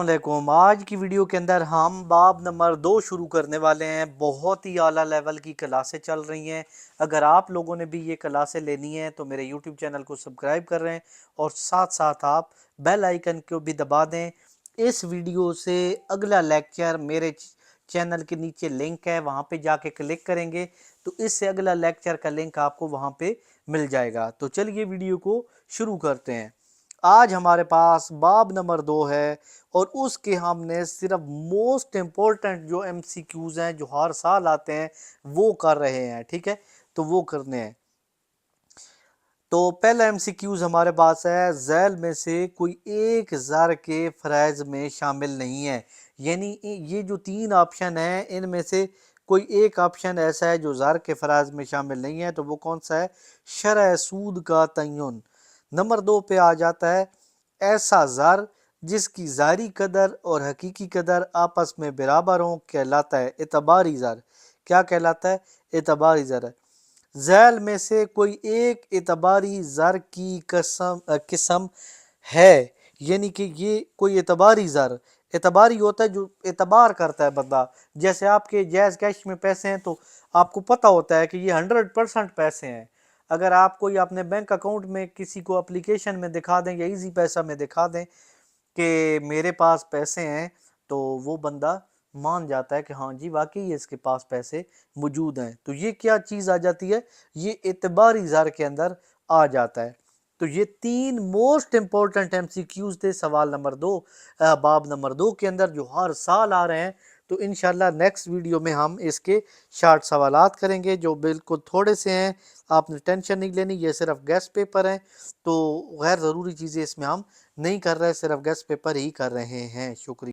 अलैकुम। आज की वीडियो के अंदर हम बाब नंबर 2 शुरू करने वाले हैं। बहुत ही आला लेवल की क्लासें चल रही हैं। अगर आप लोगों ने भी ये क्लासें लेनी है तो मेरे यूट्यूब चैनल को सब्सक्राइब कर रहे हैं और साथ साथ आप बेल आइकन को भी दबा दें। इस वीडियो से अगला लेक्चर मेरे चैनल के नीचे लिंक है, वहाँ पे जाके क्लिक करेंगे तो इससे अगला लेक्चर का लिंक आपको वहाँ पे मिल जाएगा। तो चलिए वीडियो को शुरू करते हैं। आज हमारे पास बाब नंबर 2 है और उसके हमने सिर्फ मोस्ट इम्पोर्टेंट जो एमसीक्यूज हैं जो हर साल आते हैं वो कर रहे हैं। ठीक है, तो वो करने हैं। तो पहला एमसीक्यूज हमारे पास है, झैल में से कोई एक ज़र के फ़रज़ में शामिल नहीं है। यानी ये जो तीन ऑप्शन है इनमें से कोई एक ऑप्शन ऐसा है जो ज़र के फ़रज़ में शामिल नहीं है, तो वो कौन सा है? शरह सूद का तयन। नंबर 2 पे आ जाता है, ऐसा ज़र जिसकी ज़ारी कदर और हकीकी कदर आपस में बराबर हों कहलाता है एतबारी ज़र। क्या कहलाता है? एतबारी ज़र। झैल में से कोई एक एतबारी ज़र की किस्म है, यानी कि ये कोई एतबारी ज़र, एतबारी होता है जो एतबार करता है बंदा। जैसे आपके जैज़ कैश में पैसे हैं तो आपको पता होता है कि ये 100% पैसे हैं। अगर आप कोई अपने बैंक अकाउंट में किसी को एप्लीकेशन में दिखा दें या इजी पैसा में दिखा दें कि मेरे पास पैसे हैं, तो वो बंदा मान जाता है कि हाँ जी वाकई इसके पास पैसे मौजूद हैं। तो ये क्या चीज़ आ जाती है? ये एतबारी ज़र के अंदर आ जाता है। तो ये तीन मोस्ट इंपॉर्टेंट एमसीक्यूज थे सवाल नंबर 2 बाब नंबर 2 के अंदर जो हर साल आ रहे हैं। तो इंशाल्लाह नेक्स्ट वीडियो में हम इसके शार्ट सवालात करेंगे जो बिल्कुल थोड़े से हैं। आपने टेंशन नहीं लेनी, ये सिर्फ गेस्ट पेपर हैं, तो गैर ज़रूरी चीज़ें इसमें हम नहीं कर रहे, सिर्फ गेस्ट पेपर ही कर रहे हैं। शुक्रिया।